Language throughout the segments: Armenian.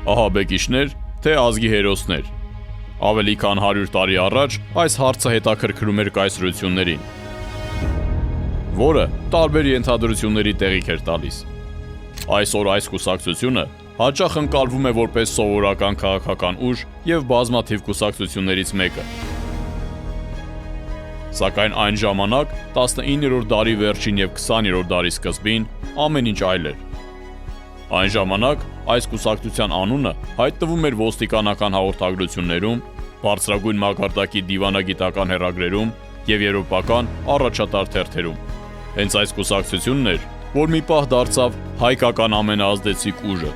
Ահաբեկիչներ, թե ազգի հերոսներ։ Ավելի քան 100 տարի առաջ այս հարցը հետաքրքրում էր կայսրություններին, որը տարբեր ենթադրությունների տեղիք էր տալիս։ Այսօր այս կուսակցությունը հաճախ ընկալվում է որպես սովորական քաղաքական ուժ և բազմաթիվ կուսակցություններից մեկը։ Սակայն այն ժամանակ 19-րդ դարի վերջին և 20-րդ դարի սկզբին ամեն ինչ այլ էր։ Այն ժամանակ այս կուսակցության անունը հայտնվում էր ոստիկանական հաղորդագրություններում, բարձրագույն մակարդակի դիվանագիտական հեռագրերում և եվրոպական առաջատար թերթերում։ Հենց այս կուսակցությունն էր, որ մի պահ դարձավ հայկական ամենաազդեցիկ ուժը։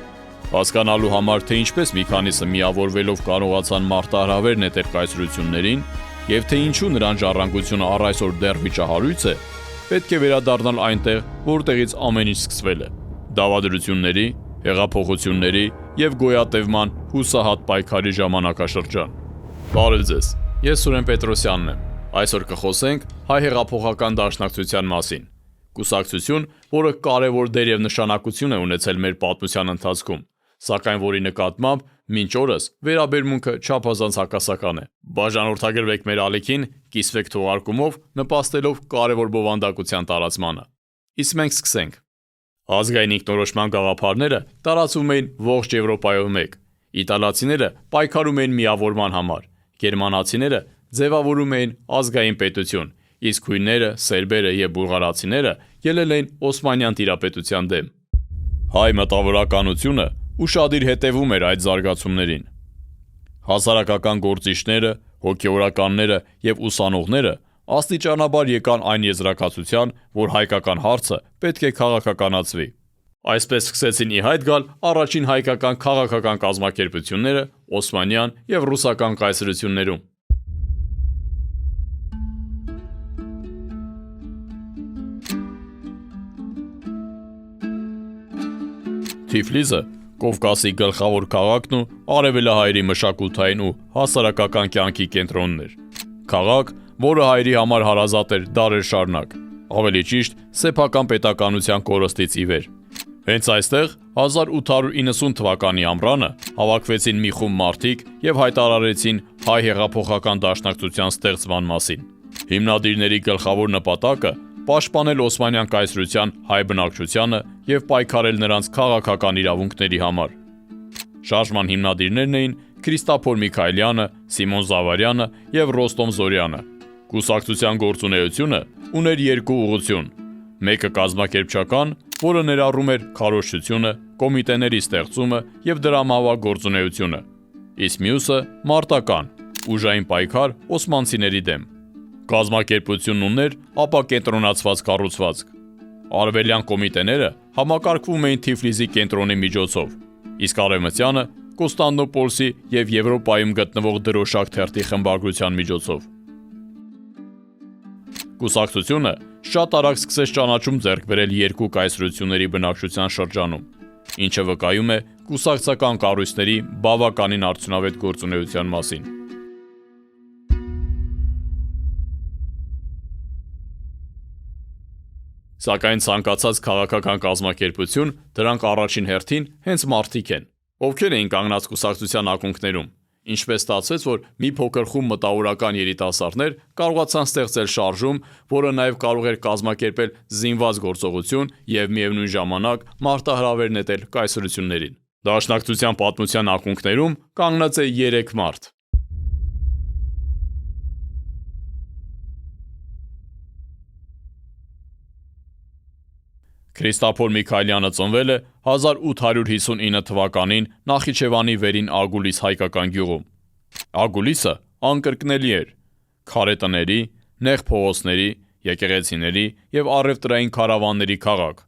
Հասկանալու համար, թե ինչպես մի քանիսը միավորվելով կարողացան մարտահրավեր նետել կայսրություններին և թե ինչու նրանց ժառանգությունը առ այսօր դեռ վիճահարույց է, պետք է վերադառնալ այնտեղ, որտեղից ամեն ինչ սկսվել է՝ դավադրությունների, հեղափոխությունների և գոյատևման հուսահատ պայքարի ժամանակաշրջան։ Բարև ձեզ, ես Սուրեն Պետրոսյանն եմ։ Այսօր կխոսենք Հայ հեղափոխական դաշնակցության մասին։ Կուսակցություն, որը կարևոր դեր և նշանակություն է ունեցել մեր պատմության ընթացքում, սակայն որի նկատմամբ մինչ օրս վերաբերմունքը չափազանց հակասական է։ Բաժանորդագրվեք մեր ալիքին, կիսվեք թողարկումով, նպաստելով կարևոր բովանդակության տարածմանը։ Իսկ մենք սկսենք։ Ազգային ինքնորոշման գաղափարները տարածվում էին ողջ Եվրոպայով մեկ։ Իտալացիները պայքարում էին միավորման համար, գերմանացիները ձևավորում էին ազգային պետություն, իսկ հույնները, սերբերը և բուլղարացիները ելել էին օսմանյան տիրապետության դեմ։ Հայ մտավորականությունը ուշադիր հետևում էր այդ զարգացումներին։ Հասարակական գործիչները, հոգևորականները և ուսանողները աստիճանաբար եկան այն եզրակացության, որ հայկական հարցը պետք է քաղաքականացվի։ Այսպես սկսեցին ի հայտ գալ առաջին հայկական քաղաքական կազմակերպությունները օսմանյան և ռուսական կայսրություններում։ Թիֆլիսը Կովկասի գլխավոր քաղաքն ու արևելահայերի մշակութային ու հասարակական կյանքի կենտրոնն էր։ Քաղաք, որը հայերի համար հարազատ էր դարեր շարունակ, ավելի ճիշտ սեփական պետականության կորստից ի վեր։ Հենց այստեղ 1890 թվականի ամռանը հավաքվեցին մի խումբ մարդիկ և հայտարարեցին Հայ հեղափոխական դաշնակցության ստեղծման մասին։ Հիմնադիրների գլխավոր նպատակը պաշտպանել Օսմանյան կայսրության հայ բնակչությանը և պայքարել նրանց քաղաքական իրավունքների համար։ Շարժման հիմնադիրներն էին Քրիստափոր Միքայելյանը, Սիմոն Զավարյանը և Ռոստոմ Զորյանը։ Կուսակցության գործունեությունը ուներ երկու ուղղություն՝ մեկը կազմակերպչական, որը ներառում էր քարոզչությունը, կոմիտեների ստեղծումը և դրամահավաք գործունեությունը, իսկ մյուսը մարտական, ուժային պայքար օսմանցիների դեմ։ Կազմակերպությունն ուներ ապակենտրոնացված կառուցվածք։ Արևելյան կոմիտեները համակարգվում էին Թիֆլիսի կենտրոնի միջոցով, իսկ արևմտյանը Կոստանդնուպոլսի և Եվրոպայում գտնվող դրոշակ թերթի խմբագրության միջոցով։ Կուսակցությունը շատ արագ սկսեց ճանաչում ձեռք բերել երկու կայսրությունների բնակչության շրջանում, ինչը վկայում է կուսակցական կառույցների բավականին արդյունավետ գործունեության մասին։ Սակայն ցանկացած քաղաքական կազմակերպություն, դրանք առաջին հերթին հենց մարդիկ են, ովքեր էին կանգնած կուսակցության ակունքներում։ Ինչպես ստացվեց, որ մի փոքր խումբ մտավորական երիտասարդներ կարողացան ստեղծել շարժում, որը նաև կարող էր կազմակերպել զինված գործողություն և միևնույն ժամանակ մարտահրավեր նետել կայսրություններին։ Դաշնակցության պատմության ակունքներում կանգնած է 3 մարդ։ Քրիստափոր Միքայելյանը ծնվել է 1859 թվականին Նախիջևանի վերին Ագուլիս հայկական գյուղում։ Ագուլիսը անկրկնելի էր քարե տների, նեղ փողոցների, եկեղեցիների և առևտրային քարավանների քաղաք։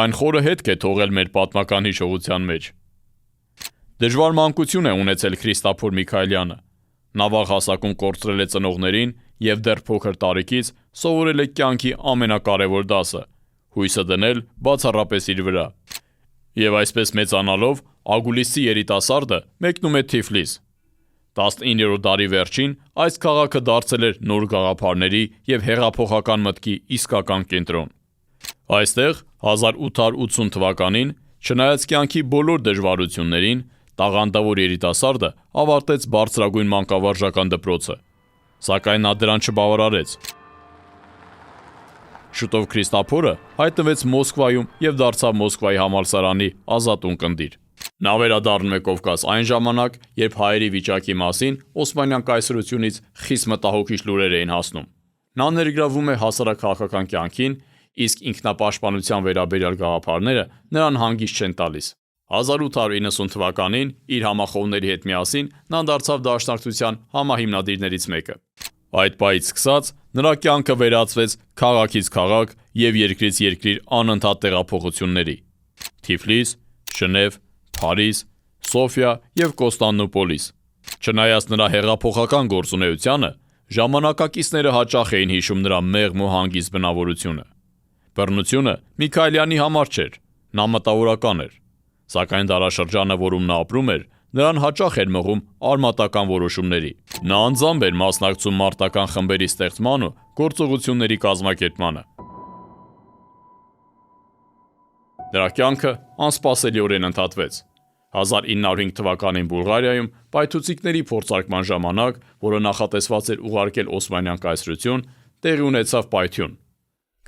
Այն խորը հետք է թողել մեր պատմական հիշողության մեջ։ Դժվար մանկություն է ունեցել Քրիստափոր Միքայելյանը։ Նա վաղ հասակում կորցրել է ծնողներին և դեռ փոքր տարիքից սովորել է կյանքի ամենակարևոր դասը՝ հույսը դնել բացառապես իր վրա։ Եվ այսպես մեծանալով Ագուլիսցի երիտասարդը մեկնում է Թիֆլիս։ 19-րդ դարի վերջին այս քաղաքը դարձել էր նոր գաղափարների և հեղափոխական մտքի իսկական կենտրոն։ Այստեղ 1880 թվականին, չնայած կյանքի բոլոր դժվարություններին, Տաղանդավոր երիտասարդը ավարտեց բարձրագույն մանկավարժական դպրոցը, սակայն նա դրան չբավարարեց։ Շուտով Քրիստափորը հայտնվեց Մոսկվայում եւ դարձավ Մոսկվայի համալսարանի ազատ ունկնդիր։ Նա վերադառնում է Կովկաս այն ժամանակ, երբ հայերի վիճակի մասին Օսմանյան կայսրությունից խիստ մտահոգիչ լուրեր էին հասնում։ Նա ներգրավում է հասարակահաղական կյանքին, իսկ ինքնապաշտպանության վերաբերյալ գաղափարները նրան հանգիստ չեն տալիս։ 1890 թվականին իր համախոհների հետ միասին նա դարձավ Դաշնակցության համահիմնադիրներից մեկը։ Այդ պահից սկսած նրա կյանքը վերածվեց քաղաքից քաղաք եւ երկրից երկիր անընդհատ տեղափոխությունների։ Թիֆլիս, Ժնև, Փարիզ, Սոֆիա եւ Կոստանդնուպոլիս։ Չնայած նրա հեղափոխական գործունեությանը, ժամանակակիցները հաճախ էին հիշում նրա մեղմ ու հանգիստ բնավորությունը։ Բռնությունը Միքայելյանի համար չէր, նա մտավորական էր, սակայն դարաշրջանը, որում նա ապրում էր, նրան հաճախ էր մղում արմատական որոշումների։ Նա անձամբ էր մասնակցում մարտական խմբերի ստեղծման ու գործողությունների կազմակերպմանը։ Նրա կյանքը անսպասելիորեն ընդհատվեց։ 1905 թվականին Բուլղարիայում պայթուցիկների փորձարկման ժամանակ, որը նախատեսված էր ուղարկել Օսմանյան կայսրություն, տեղի ունեցավ պայթյուն։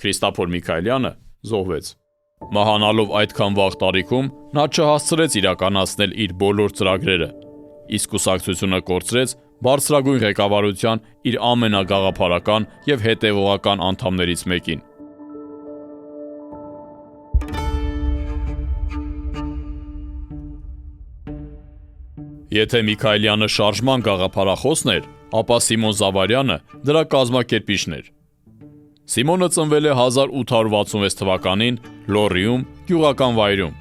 Քրիստափոր Միքայելյանը զոհվեց։ Մահանալով այդքան վաղ տարիքում նա չհասցրեց իրականացնել իր բոլոր ծրագրերը, իսկ կուսակցությունը կորցրեց բարձրագույն ղեկավարության իր ամենագաղափարական եւ հետեւողական անդամներից մեկին։ Եթե Միքայելյանը շարժման գաղափարախոսն էր, ապա Սիմոն Զավարյանը դրա կազմակերպիչն էր։ Սիմոնը ծնվել է 1866 թվականին Լոռիում, գյուղական վայրում,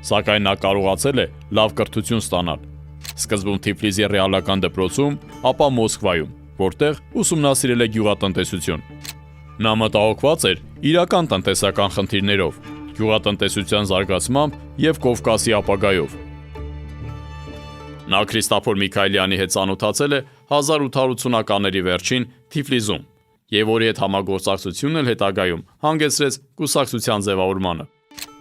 սակայն նա կարողացել է լավ կրթություն ստանալ։ Սկզբում Թիֆլիսի ռեալական դպրոցում, ապա Մոսկվայում, որտեղ ուսումնասիրել է գյուղատնտեսություն։ Նա մտահոգված էր իրական տնտեսական խնդիրներով, գյուղատնտեսության զարգացմամբ եւ Կովկասի ապագայով։ Նա Քրիստափոր Միքայելյանի հետ ծանոթացել է 1880-ականների վերջին Թիֆլիսում եւ որի հետ համագործակցությունն էլ հետագայում հանգեցրեց կուսակցության ձևավորմանը։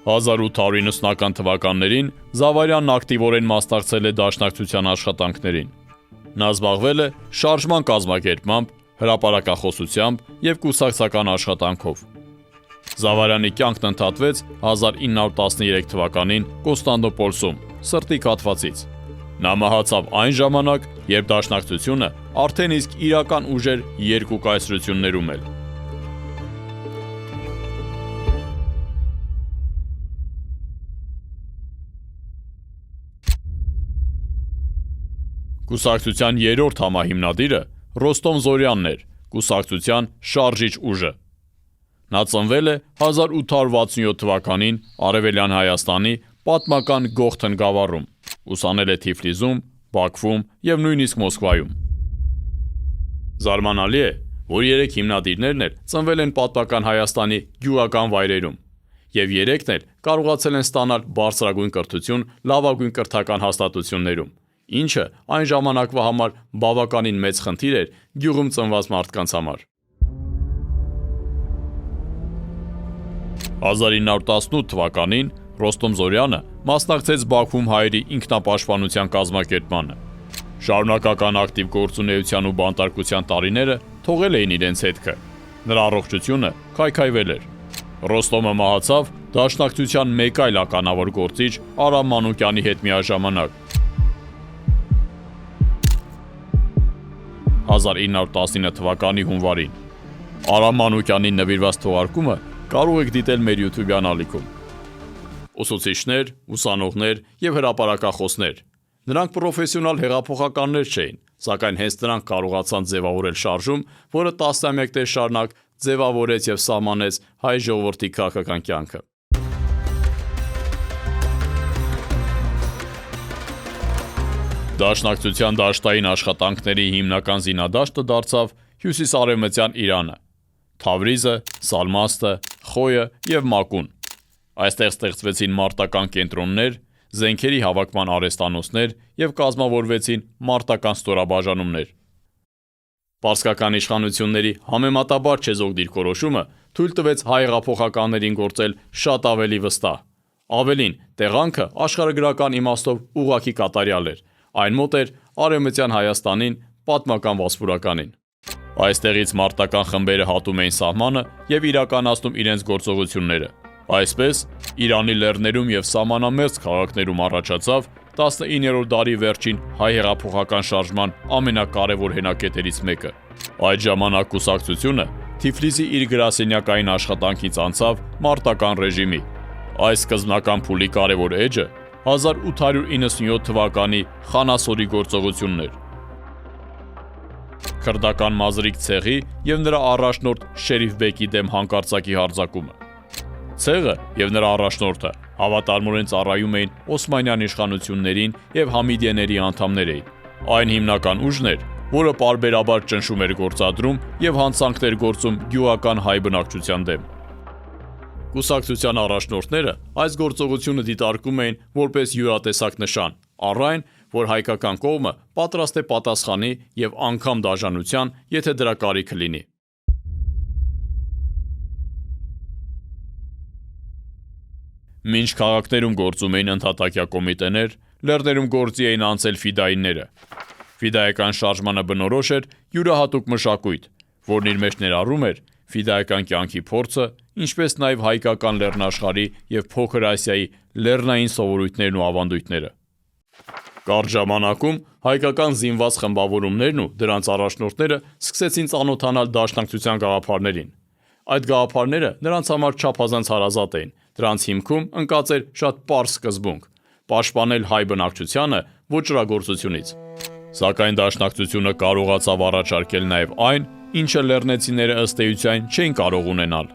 1890-ական թվականներին Զավարյանն ակտիվորեն մասնակցել է Դաշնակցության աշխատանքներին։ Նա զբաղվել է շարժման կազմակերպմամբ, հրապարակախոսությամբ եւ կուսակցական աշխատանքով։ Զավարյանի կյանքն ընդհատվեց 1913 թվականին Կոստանդնուպոլսում սրտի կաթվածից։ Նա մահացավ այն ժամանակ, երբ Դաշնակցությունը արդեն իսկ իրական ուժ էր երկու կայսրություններում էլ։ Կուսակցության երրորդ համահիմնադիրը Ռոստոմ Զորյանն էր, կուսակցության շարժիչ ուժը։ Նա ծնվել է 1867 թվականին Արևելյան Հայաստանի պատմական Գողթն գավառում, ուսանել է Թիֆլիսում, Բաքվում եւ նույնիսկ Մոսկվայում։ Զարմանալի է, որ երեք հիմնադիրներն էլ ծնվել են պատմական Հայաստանի գյուղական վայրերում, եւ երեքն էլ կարողացել են ստանալ բարձրագույն կրթություն լավագույն կրթական հաստատություններում, ինչը այն ժամանակվա համար բավականին մեծ խնդիր էր գյուղում ծնված մարդկանց համար։ 1918 թվականին Ռոստոմ Զորյանը մասնակցեց Բաքվում հայերի ինքնապաշտպանության կազմակերպմանը։ Շարունակական ակտիվ գործունեության ու բանտարկության տարիները թողել էին իրենց հետքը։ Նրա առողջությունը քայքայվել էր։ Ռոստոմը մահացավ Դաշնակցության մեկ այլ ականավոր գործիչ Արամ Մանուկյանի հետ միաժամանակ։ 1919 թվականի հունվարին։ Արամ Մանուկյանի նվիրված թողարկումը կարող եք դիտել մեր YouTube-յան ալիքում։ Ուսուցիչներ, ուսանողներ եւ հրապարակախոսներ։ Նրանք պրոֆեսիոնալ հեղափոխականներ չէին, սակայն հենց նրանք կարողացան ձևավորել շարժում, որը տասնամյակներ շարունակ ձևավորեց եւ սահմանեց հայ ժողովրդի քաղաքական կյանքը։ Դաշնակցության դաշտային աշխատանքների հիմնական զինադաշտը դարձավ հյուսիսարևմտյան Իրանը՝ Թավրիզը, Սալմաստը, Խոյը եւ Մակուն։ Այստեղ ստեղծվեցին մարտական կենտրոններ, զենքերի հավաքման արհեստանոցներ եւ կազմավորվեցին մարտական ստորաբաժանումներ։ Պարսկական իշխանությունների համեմատաբար չեզոք դիրքորոշումը թույլ տվեց հայ հեղափոխականներին գործել շատ ավելի վստահ, Ավելին, տեղանքը աշխարհագրական իմաստով ուղղակի կատարյալ էր, այն մոտ էր Արևմտյան Հայաստանին, պատմական Վասպուրականին։ Այստեղից մարտական խմբերը հատում էին սահմանը և իրականացնում իրենց գործողությունները։ Այսպես, Իրանի լեռներում և սահմանամերձ քաղաքներում առաջացավ 19-րդ դարի վերջին հայ հեղափոխական շարժման ամենակարևոր հենակետերից մեկը։ Այդ ժամանակ կուսակցությունը Թիֆլիսի իր գրասենյակային աշխատանքից անցավ մարտական ռեժիմի։ Այս սկզբնական փուլի կարևոր էջը 1897 թվականի Խանասորի գործողությունն էր։ Քրդական Մազրիկ ցեղի և նրա առաջնորդ Շերիֆ Բեկի դեմ հանկարծակի հարձակումը։ Ցեղը և նրա առաջնորդը հավատարմորեն ծառայում էին Օսմանյան իշխանություններին և Համիդիեների անդամներ էին։ Այն հիմնական ուժն էր, որը պարբերաբար ճնշում էր գործադրում և հանցանքներ գործում գյուղական հայ բնակչության դեմ։ Կուսակցության առաջնորդները այս գործողությունը դիտարկում էին որպես յուրատեսակ նշան, առ այն, որ հայկական կողմը պատրաստ է պատասխանի և անգամ դաժանության, եթե դրա կարիքը լինի։ Մինչ քաղաքներում գործում էին ընդհատակյա կոմիտեներ, լեռներում գործի էին անցել ֆիդայինները։ Ֆիդայական շարժմանը բնորոշ էր յուրահատուկ մշակույթ, որն իր մեջ ներառում էր ֆիդայական կյանքի փորձը, ինչպես նաև հայկական լեռնաշխարհի և Փոքր Ասիայի լեռնային սովորույթներն ու ավանդույթները։ Կարճ ժամանակում հայկական զինված խմբավորումներն ու դրանց առաջնորդները սկսեցին ծանոթանալ դաշնակցության գաղափարներին։ Այդ գաղափարները նրանց համար չափազանց հարազատ էին, դրանց հիմքում ընկած էր շատ պարզ սկզբունք՝ պաշտպանել հայ բնակչությանը ոճրագործությունից։ Սակայն դաշնակցությունը կարողացավ առաջարկել նաև այն, ինչը լեռնեցիները ըստ էության չէին կարող ունենալ՝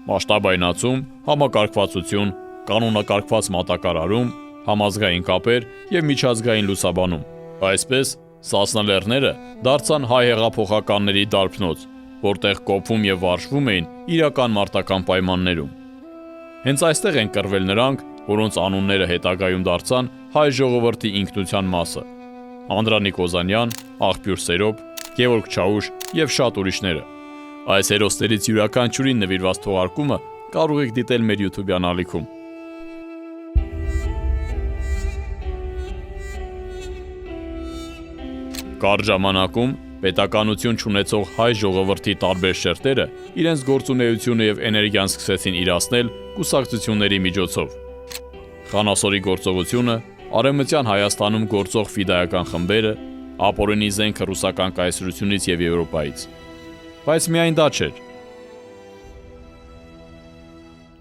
մասշտաբայնացում, համակարգվածություն, կանոնակարգված մատակարարում, համազգային կապեր և միջազգային լուսաբանում։ Այսպես, Սասնա լեռները դարձան հայ հեղափոխականների դարբնոց, որտեղ կոփում և վարժվում էին իրական մարտական պայմաններում։ Հենց այստեղ են կռվել նրանք, որոնց անունները հետագայում դարձան հայ ժողովրդի ինքնության մասը՝ Անդրանիկ Օզանյան, Աղբյուր Սերոբ, Գևորգ Չաուշ և շատ ուրիշները։ Այս հերոսներից յուրաքանչյուրին նվիրված թողարկումը կարող եք դիտել մեր YouTube-յան ալիքում։ Կարճ ժամանակում պետականություն չունեցող հայ ժողովրդի տարբեր շերտերը իրենց գործունեությունը և էներգիան սկսեցին իրացնել կուսակցությունների միջոցով։ Խանասորի գործողությունը, Արևմտյան Հայաստանում գործող ֆիդայական խմբերը, ապօրինի զենքը ռուսական կայսրությունից և Եվրոպայից։ Բայց միայն դա չէր։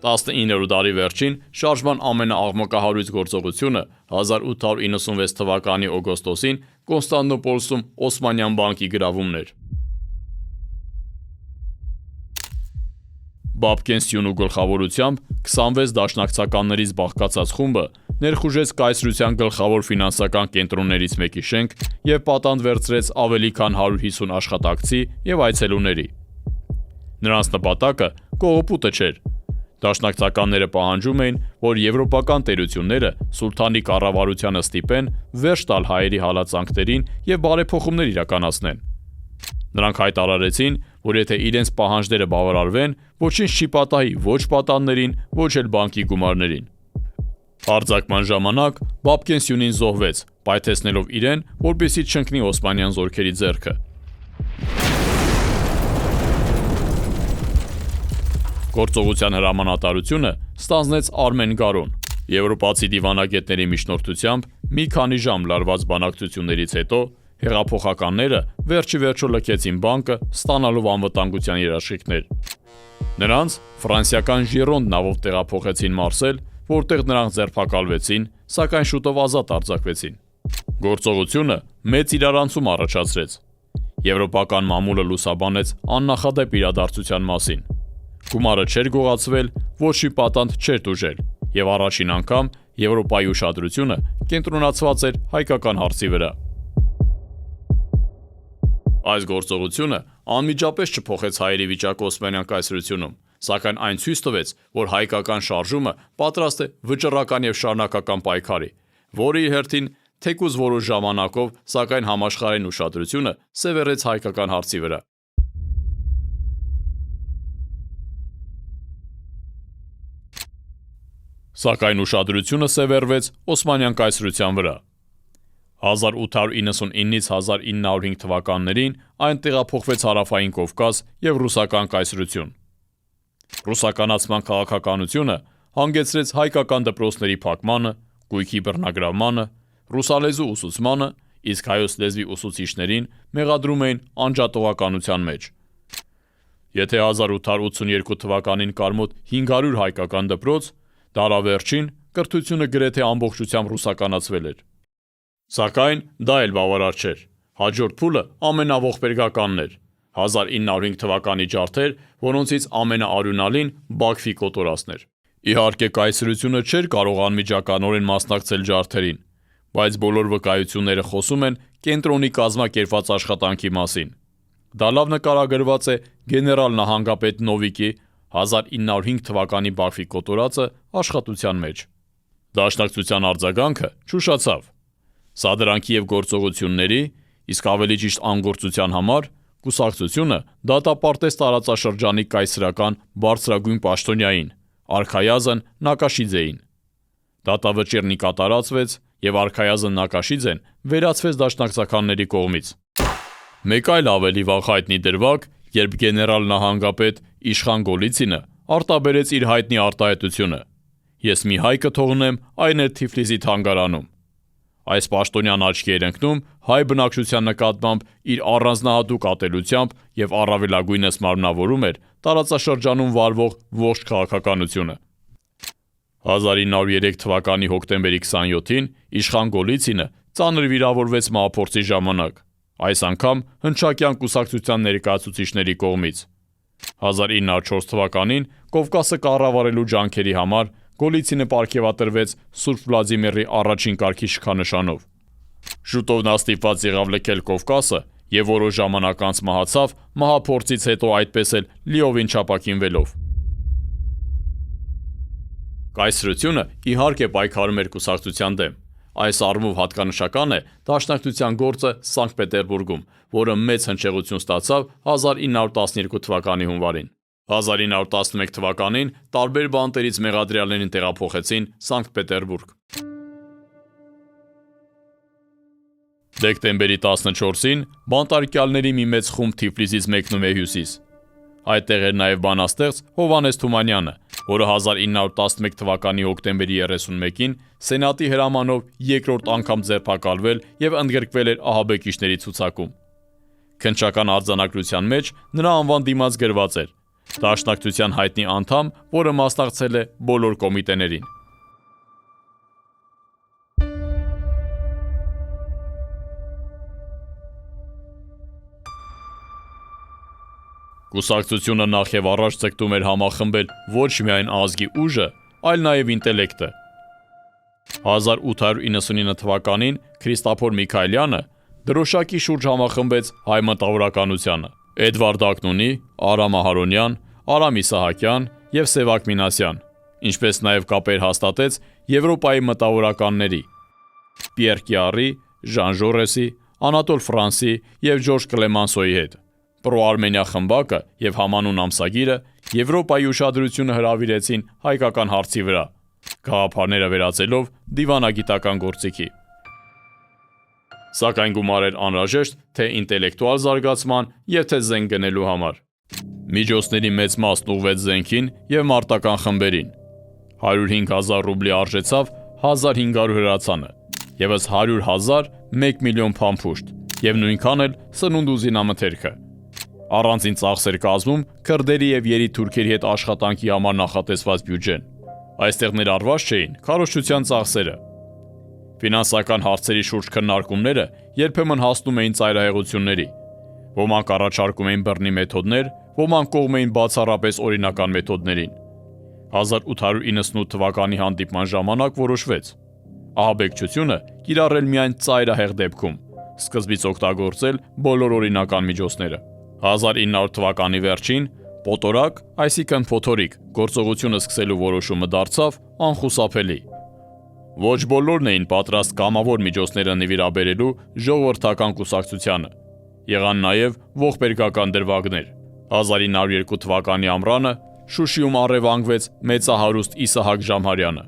19-րդ դարի վերջին շարժման ամենաաղմկահարույց գործողությունը 1896 թվականի օգոստոսին Կոնստանդնուպոլսում Օսմանյան բանկի գրավումն էր։ Բաբկեն Սյունու գլխավորությամբ 26 դաշնակցականներից բաղկացած խումբը ներխուժեց կայսրության գլխավոր ֆինանսական կենտրոններից մեկի շենք և պատանդ վերցրեց ավելի քան 150 աշխատակցի և այցելուների։ Նրանց նպատակը կողոպուտը չէր։ Դաշնակցականները պահանջում էին, որ եվրոպական տերությունները սուլթանի կառավարությանը ստիպեն վերջ տալ հայերի հալածանքներին և բարեփոխումներ իրականացնեն։ Նրանք հայտարարեցին, որ եթե իրենց պահանջները բավարարվեն, ոչինչ չի պատահի ոչ պատաններին, ոչ էլ բանկի գումարներին։ Հարձակման ժամանակ Բաբկեն Սյունին զոհվեց, պայթեցնելով իրեն, որպեսզի չընկնի օսմանյան զորքերի ձեռքը։ Գործողության հրամանատարությունը ստանձնեց Արմեն Գարոն։ Եվրոպացի դիվանագետների միջնորդությամբ մի քանի ժամ լարված բանակցություններից հետո հեղափոխականները վերջիվերջո լքեցին բանկը, ստանալով անվտանգության երաշխիքներ։ Նրանց ֆրանսիական Ժիրոնդ նավով տեղափոխեցին Մարսել, որտեղ նրանք ձերբակալվեցին, սակայն շուտով ազատ արձակվեցին։ Գործողությունը մեծ իրարանցում առաջացրեց։ Եվրոպական մամուլը լուսաբանեց աննախադեպ իրադարձության մասին։ Գումարը չէր գողացվել, ոչ մի պատանդ չէր տուժել, և առաջին անգամ Եվրոպայի ուշադրությունը կենտրոնացված էր հայկական հարցի վրա։ Այս գործողությունը անմիջապես չփոխեց հայերի վիճակը Օսմանյան կայսրությունում, սակայն այն ցույց տվեց, որ հայկական շարժումը պատրաստ է վճռական և շարունակական պայքարի, որը իր հերթին, թեկուզ որոշ ժամանակով, սակայն համաշխարհային ուշադրությունը սևեռեց հայկական հարցի վրա։ Սակայն ուշադրությունը սևեռվեց Օսմանյան կայսրության վրա։ 1899-ից 1905 թվականներին այն տեղափոխվեց Հարավային Կովկաս և Ռուսական կայսրություն։ Ռուսականացման քաղաքականությունը հանգեցրեց հայկական դպրոցների փակմանը, գույքի բռնագրավմանը, ռուսալեզու ուսուցմանը, իսկ հայոց լեզվի ուսուցիչներին մեղադրում էին անջատողականության մեջ։ Եթե 1882 թվականին կար մոտ 500 հայկական դպրոց, դարավերջին կրթությունը գրեթե ամբողջությամբ ռուսականացվել էր։ Սակայն դա էլ բավարար չէր։ Հաջորդ փուլը ամենաողբերգականն էր։ 1905 թվականի ջարդեր, որոնցից ամենաարյունալին Բաքվի կոտորածն էր։ Իհարկե կայսրությունը չէր կարող անմիջականորեն մասնակցել ջարդերին, բայց բոլոր վկայությունները խոսում են կենտրոնի կազմակերպված աշխատանքի մասին։ Դա լավ նկարագրված է գեներալ նահանգապետ Նովիկի 1905 թվականի Բաքվի կոտորածը աշխատության մեջ։ Դաշնակցության արձագանքը չուշացավ։ Սադրանքի և գործողությունների, իսկ ավելի ճիշտ անգործության համար կուսակցությունը դատապարտեց տարածաշրջանի կայսրական բարձրագույն պաշտոնյային արքայազն Նակաշիձեին։ Դատավճիռն կատարածվեց և արքայազն Նակաշիձեն վերացվեց դաշնակցականների կողմից։ Մեկ այլ ավելի վաղ հայտնի դրվագ, երբ գեներալ նահանգապետ Իշխան Գոլիցինը արտաբերեց իր հայտնի արտահայտությունը. «Ես մի հայ կթողնեմ, այն էլ Թիֆլիսի թանգարանում»։ Այս պաշտոնյան աչքի էր ընկնում հայ բնակչության նկատմամբ իր առանձնահատուկ ատելությամբ և առավելագույնս մարմնավորում էր տարածաշրջանում վարվող ողջ քաղաքականությունը։ 1903 թվականի հոկտեմբերի 27-ին Իշխան Գոլիցինը ծանր վիրավորվեց մահափորձի ժամանակ, այս անգամ հնչակյան կուսակցության ներկայացուցիչների կողմից։ 1904 թվականին Կովկասը կառավարելու ջանքերի համար Գոլիցինը պարգևատրվեց Սուրբ Վլադիմիրի առաջին կարգի շքանշանով։ Շուտով նա ստիպված եղավ լքել Կովկասը և որոշ ժամանակ անց մահացավ մահափորձից հետո այդպես էլ լիովին չապաքինվելով։ Կայսրությունը իհարկե պայքարում էր կուսակցության դեմ։ Այս առումով հատկանշական է դաշնակցության գործը Սանկտ Պետերբուրգում, որը մեծ հնչեղություն ստացավ 1912 թվականի հունվարին։ 1911 թվականին տարբեր բանտերից մեղադրյալներին տեղափոխեցին Սանկտ Պետերբուրգ։ Դեկտեմբերի 14-ին բանտարկյալների մի մեծ խումբ Թիֆլիսից մեկնում է հյուսիս։ Այդտեղ էր նաև բանաստեղծ Հովհաննես Թումանյանը, որը 1911 թվականի հոկտեմբերի 31-ին Սենատի հրամանով երկրորդ անգամ ձերբակալվել և ընդգրկվել էր ահաբեկիչների ցուցակում։ Քննչական արձանագրության մեջ նրա անվան դիմաց գրված էր. «Դաշնակցության հայտնի անդամ, որը մասնակցել է բոլոր կոմիտեներին»։ Կուսակցությունը նախ և առաջ ձգտում էր համախմբել ոչ միայն ազգի ուժը, այլ նաև ինտելեկտը։ 1899 թվականին Քրիստափոր Միքայելյանը դրոշակի շուրջ համախմբեց հայ մտավորականությանը։ Էդվարդ Ակնունի, Արամ Ահարոնյան, Արամ Իսահակյան և Սևակ Մինասյան, ինչպես նաև կապեր հաստատեց Եվրոպայի մտավորականների Պիեր Կիարի, Ժան Ժորեսի, Անատոլ Ֆրանսի և Ջորժ Կլեմանսոյի հետ։ Պրո-Արմենիա խմբակը և համանուն ամսագիրը Եվրոպայի ուշադրությունը հրավիրեցին հայկական հարցի վրա, գաղափարները վերածելով դիվանագիտական գործիքի։ Սակայն գումար էր անհրաժեշտ թե ինտելեկտուալ զարգացման և թե զենք գնելու համար։ Միջոցների մեծ մասն ուղղվեց զենքին և մարտական խմբերին։ 105,000 ռուբլի արժեցավ 1500 հրացանը, ևս 100,000 1 միլիոն փամփուշտ և նույնքան էլ սնունդ ու զինամթերքը։ Առանձին ծախս էր կազմում քրդերի և երի-թուրքերի հետ աշխատանքի համար նախատեսված բյուջեն։ Այստեղ ներառված չէին քարոզչության ծախսերը։ Ֆինանսական հարցերի շուրջ քննարկումները երբեմն հասնում էին ծայրահեղությունների։ Ոմանք առաջարկում էին բռնի մեթոդներ, ոմանք կողմ էին բացառապես օրինական մեթոդներին։ 1898 թվականի հանդիպման ժամանակ որոշվեց ահաբեկչությունը կիրառել միայն ծայրահեղ դեպքում, սկզբից օգտագործել բոլոր օրինական միջոցները։ 1900 թվականի վերջին պոտորակ, այսինքն փոթորիկ, գործողությունը սկսելու որոշումը դարձավ անխուսափելի։ Ոչ բոլորն էին պատրաստ կամավոր միջոցները նվիրաբերելու ժողովրդական կուսակցությանը։ Եղան նաև ողբերգական դրվագներ։ 1902 թվականի ամռանը Շուշիում առևանգվեց մեծահարուստ Իսահակ Ժամհարյանը։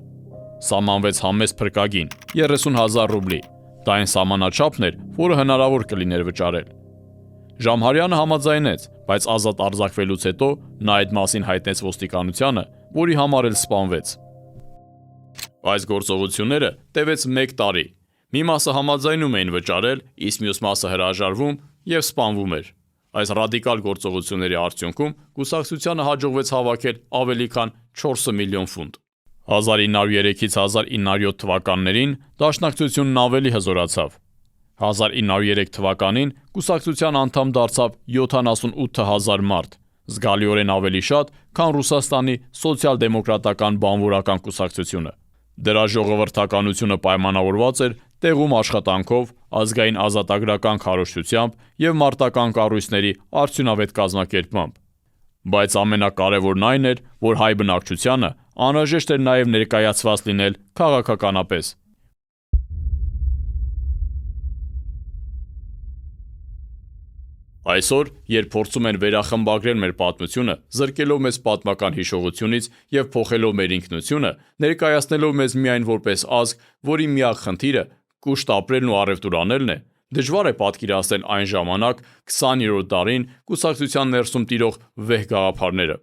սահմանվեց համեստ փրկագին 30,000 ռուբլի։ Դա այն սահմանաչափն էր, որը հնարավոր կլիներ վճարել։ Ժամհարյանը համաձայնեց, բայց ազատ արձակվելուց հետո նա այդ մասին հայտնեց ոստիկանությանը, որի համար էլ սպանվեց։ Այս գործողությունները տևեց 1 տարի։ Մի մասը համաձայնում էին վճարել, իսկ մյուս մասը հրաժարվում եւ սպանվում էր։ Այս ռադիկալ գործողությունների արդյունքում կուսակցությանը հաջողվեց հավաքել ավելի քան 4 միլիոն ֆունտ։ 1903-ից 1907 թվականներին դաշնակցությունն ավելի հզորացավ։ 1903 թվականին կուսակցության անդամ դարձավ 78,000 մարդ, զգալիորեն ավելի շատ, քան Ռուսաստանի սոցիալ-դեմոկրատական բանվորական կուսակցությունը։ Դրա ժողովրդականությունը պայմանավորված էր տեղում աշխատանքով, ազգային ազատագրական քարոզչությամբ եւ մարտական կառույցների արդյունավետ կազմակերպմամբ։ Բայց ամենակարևորն այն էր, որ հայ բնակչությանը անհրաժեշտ էր նաեւ ներկայացված լինել քաղաքականապես։ Այսօր, երբ փորձում են վերախմբագրել մեր պատմությունը, զրկելով մեզ պատմական հիշողությունից եւ փոխելով մեր ինքնությունը, ներկայացնելով մեզ միայն որպես ազգ, որի միակ խնդիրը կուշտ ապրելն ու առևտուր անելն է, դժվար է պատկերացնել այն ժամանակ 20-րդ դարին կուսակցության ներսում տիրող վեհ գաղափարները։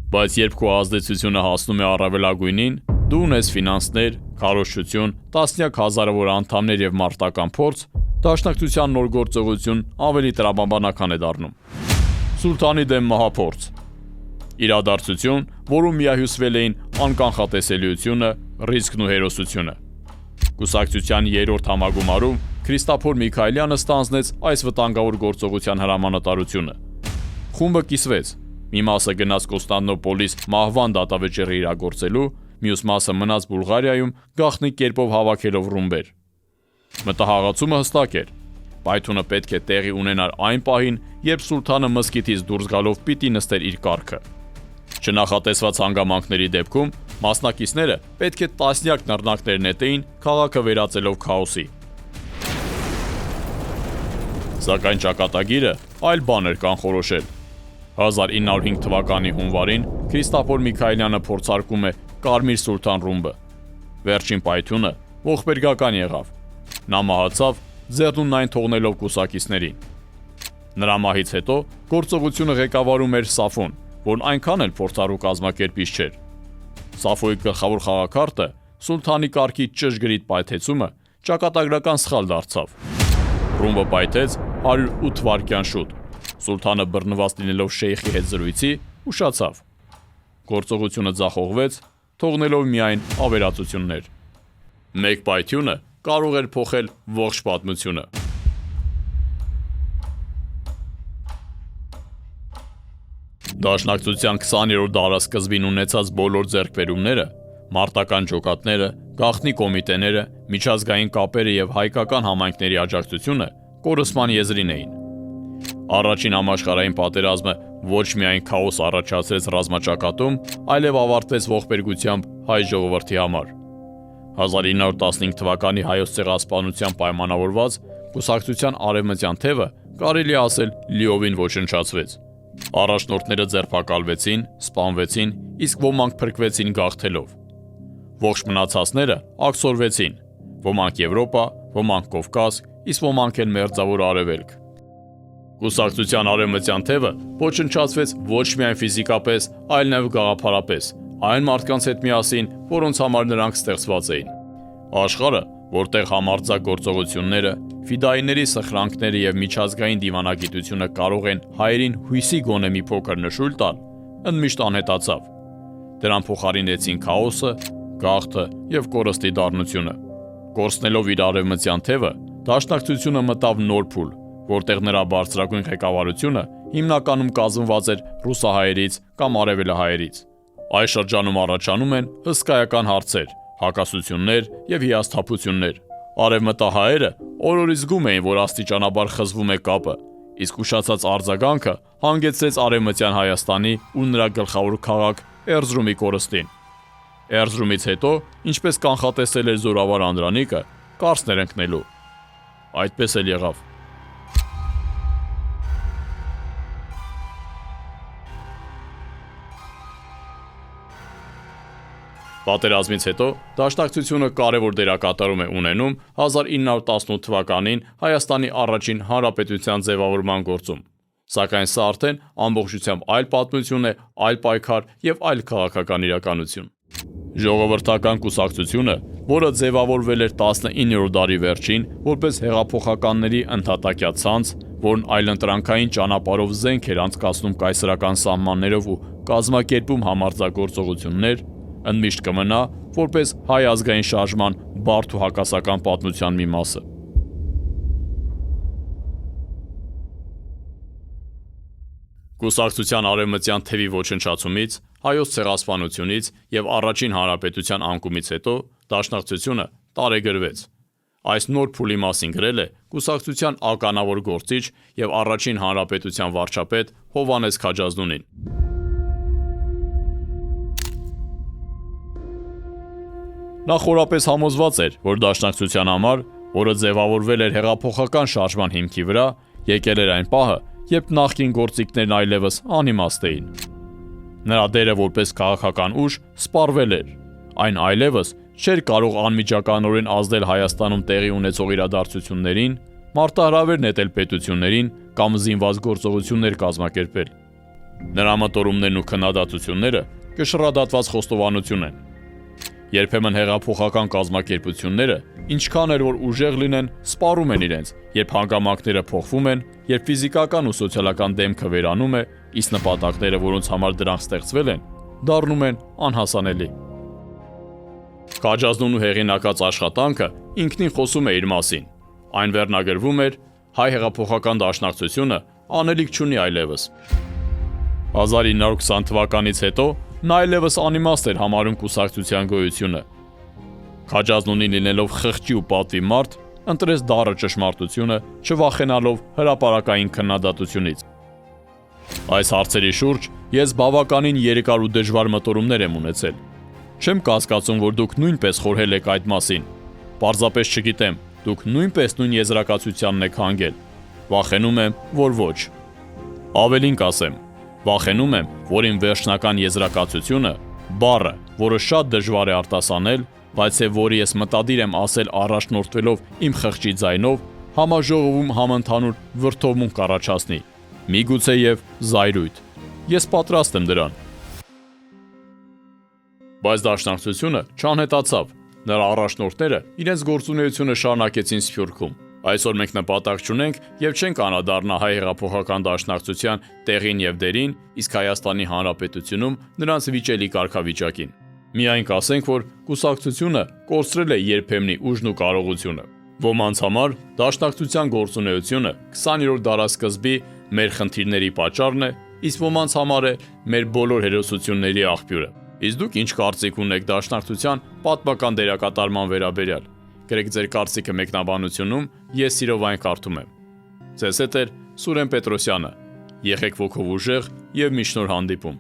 Բայց երբ քո ազդեցությունը հասնում է առավելագույնին, դու ունես ֆինանսներ, քարոզչություն, տասնյակ հազարավոր անդամներ եւ մարտական փորձ, դաշնակցության նոր գործողություն ավելի տրամաբանական է դառնում։ Սուլթանի դեմ մահափորձ։ Իրադարձություն, որում միահյուսվել էին անկանխատեսելիությունը, ռիսկն ու հերոսությունը։ Կուսակցության 3-րդ համագումարում Քրիստափոր Միքայելյանը ստանձնեց այս վտանգավոր գործողության հրամանատարությունը։ Խումբը կիսվեց։ Մի մասը գնաց Կոստանդնոպոլիս մահվան դատավճիռ իրագործելու, մյուս մասը մնաց Բուլղարիայում գաղտնի կերպով հավաքելով ռումբեր։ Մտահաղացումը հստակ էր։ Պայթունը պետք է տեղի ունենար այն պահին, երբ սուլթանը մզկիթից դուրս գալով պիտի նստեր իր կառքը։ Չնախատեսված հանգամանքների դեպքում մասնակիցները պետք է տասնյակ նռնակներ նետեին, քաղաքը վերածելով քաոսի։ Սակայն ճակատագիրը այլ բան էր կանխորոշել։ 1905 թվականի հունվարին Քրիստափոր Միքայելյանը փորձարկում է Կարմիր Սուլթան ռումբը։ Վերջին պայթյունը ողբերգական եղավ։ Նա մահացավ, ձեռնունն այն թողնելով կուսակիցներին։ Նրա մահից հետո գործողությունը ղեկավարում էր Սաֆոն, որն այնքան էլ փորձառու կազմակերպիչ չէր։ Սաֆոյի գլխավոր խաղաքարտը սուլթանի կարգի ճշգրիտ պայթեցումը ճակատագրական սխալ դարձավ։ Ռումբը պայթեց 108 վայրկյան շուտ։ Սուլթանը բռնված լինելով շեյխի հետ զրույցի, ուշացավ։ Գործողությունը ձախողվեց, թողնելով միայն ավերածություններ։ Մեկ պայթյունը կարող էր փոխել ողջ պատմությունը։ Դաշնակցության 20-րդ դարասկզբին ունեցած բոլոր ձեռքբերումները, մարտական ջոկատները, գաղտնի կոմիտեները, միջազգային կապերը եւ հայկական համայնքների աջակցությունը կորսման եզրին էին։ Առաջին համաշխարհային պատերազմը ոչ միայն քաոս առաջացրեց ռազմաճակատում, այլև ավարտվեց ողբերգությամբ հայ ժողովրդի համար։ 1915 թվականի հայոց ցեղասպանությամբ պայմանավորված կուսակցության արևմտյան թևը կարելի է ասել լիովին ոչնչացվեց։ Առաջնորդները ձերբակալվեցին, սպանվեցին, իսկ ոմանք փրկվեցին գաղթելով։ Ողջ մնացածները աքսորվեցին, ոմանք Եվրոպա, ոմանք Կովկաս, իսկ ոմանք էլ Մերձավոր Արևելք։ Կուսակցության արևմտյան թևը ոչնչացվեց ոչ միայն ֆիզիկապես, այլ նաև գաղափարապես, այն մարդկանց հետ միասին, որոնց համար նրանք ստեղծված էին։ Աշխարհը, որտեղ համարձակ գործողությունները, ֆիդայիների սխրանքները եւ միջազգային դիվանագիտությունը կարող են հայերին հույսի գոնե մի փոքր նշույլ տալ, ընդմիշտ անհետացավ։ Դրան փոխարինեցին քաոսը, գաղթը եւ կորստի դառնությունը։ Կորցնելով իր արևմտյան թևը, դաշնակցությունը մտավ նոր փուլ, որտեղ նրա բարձրագույն ղեկավարությունը հիմնականում կազմված էր ռուսահայերից կամ արևելահայերից։ Այս շրջանում առաջանում են հսկայական հարցեր, հակասություններ եւ հիասթափություններ։ Արևմտահայերը օրորի զգում էին, որ աստիճանաբար խզվում է կապը, իսկ ուշացած արձագանքը հանգեցրեց արևմտյան Հայաստանի ու նրա գլխավոր քաղաք Էրզրումի կորստին։ Էրզրումից հետո, ինչպես կանխատեսել էր Զորավար Անդրանիկը, կարծներ ընկնելու։ Այդպես էլ եղավ։ Պատերազմից հետո դաշնակցությունը կարևոր դերակատարում է ունենում 1918 թվականին Հայաստանի առաջին հանրապետության ձևավորման գործում։ Սակայն սա արդեն ամբողջությամբ այլ պատմություն է, այլ պայքար եւ այլ քաղաքական իրականություն։ Ժողովրդական կուսակցությունը, որը ձևավորվել էր 19-րդ դարի վերջին որպես հեղափոխականների ընդհատակյա ցանց, որն այլընտրանքային ճանապարհով զենք էր անցկացնում կայսրական սահմաններով ու կազմակերպում համարձակագործողություններ, ընդմիշտ կմնա որպես հայ ազգային շարժման բարդ ու հակասական պատմության մի մասը։ Կուսակցության արևմտյան թևի ոչնչացումից, հայոց ցեղասպանությունից եւ առաջին հանրապետության անկումից հետո դաշնակցությունը տարեգրվեց։ Այս նոր փուլի մասին գրել է կուսակցության ականավոր գործիչ եւ առաջին հանրապետության վարչապետ Հովհաննես Քաջազնունին։ Նա խորապես համոզված էր, որ դաշնակցության համար, որը ձևավորվել էր հեղափոխական շարժման հիմքի վրա, եկել էր այն պահը, երբ նախկին գործիքներն այլևս անիմաստ էին։ Նրա դերը որպես քաղաքական ուժ սպառվել էր։ Այն այլևս չէր կարող անմիջականորեն ազդել Հայաստանում տեղի ունեցող իրադարձություններին, մարտահրավեր նետել պետություններին կամ զինված գործողություններ կազմակերպել։ Նրա մտորումներն ու քննադատությունները կշռադատված խոստովանություն են։ Երբեմն հեղափոխական կազմակերպությունները, ինչքան էլ որ ուժեղ լինեն, սպառում են իրենց, երբ հանգամանքները փոխվում են, երբ ֆիզիկական ու սոցիալական դեմքը վերանում է, իսկ նպատակները, որոնց համար դրանք ստեղծվել են, դառնում են անհասանելի։ Քաջազնունու հեղինակած աշխատանքը ինքնին խոսում է իր մասին։ Այն վերնագրվում էր «Հայ հեղափոխական դաշնակցությունը անելիք չունի այլևս»։ 1920 թվականից հետո նա այլևս անիմաստ էր համարում կուսակցության գոյությունը։ Քաջազնունին լինելով խղճի ու պատվի մարդ, ընտրեց դառը ճշմարտությունը, չվախենալով հրապարակային քննադատությունից։ Այս հարցերի շուրջ ես բավականին երկար ու դժվար մտորումներ եմ ունեցել։ Չեմ կասկածում, որ դուք նույնպես խորհել եք այդ մասին։ Պարզապես չգիտեմ, դուք նույնպես նույն եզրակացությանն եք հանգել։ Վախենում եմ, որ ոչ։ Ավելին կասեմ, վախենում եմ, որ իմ վերջնական եզրակացությունը, բառը, որը շատ դժվար է արտասանել, բայց է որի ես մտադիր եմ ասել առաջնորդվելով իմ խղճի ձայնով, համաժողովում համընդհանուր վրդովմունք կառաջացնի, միգուցե եւ զայրույթ։ Ես պատրաստ եմ դրան։ Բայց դաշնակցությունը չանհետացավ։ Նրա առաջնորդները իրենց գործունեությունը շարունակեցին Սփյուռքում։ Այսօր մենք նպատակ չունենք եւ չենք անդրադառնա հայ հեղափոխական դաշնակցության տեղին եւ դերին, իսկ Հայաստանի Հանրապետությունում նրանց վիճելի կարգավիճակին։ Միայն կասենք, որ կուսակցությունը կորցրել է երբեմնի ուժն ու կարողությունը։ Ոմանց համար դաշնակցության գործունեությունը 20-րդ դարաշրջանի մեր խնդիրների պատճառն է, իսկ ոմանց համար է մեր բոլոր հերոսությունների աղբյուրը։ Իսկ դուք ինչ կարծիք ունեք դաշնակցության պատմական դերակատարման վերաբերյալ։ Գրեք ձեր կարծիքը մեկնաբանությունում, ես սիրով այն կարդում եմ։ Ձեզ հետ է Սուրեն Պետրոսյանը։ Եղեք ոգով ուժեղ եւ մի շնորհ հանդիպում։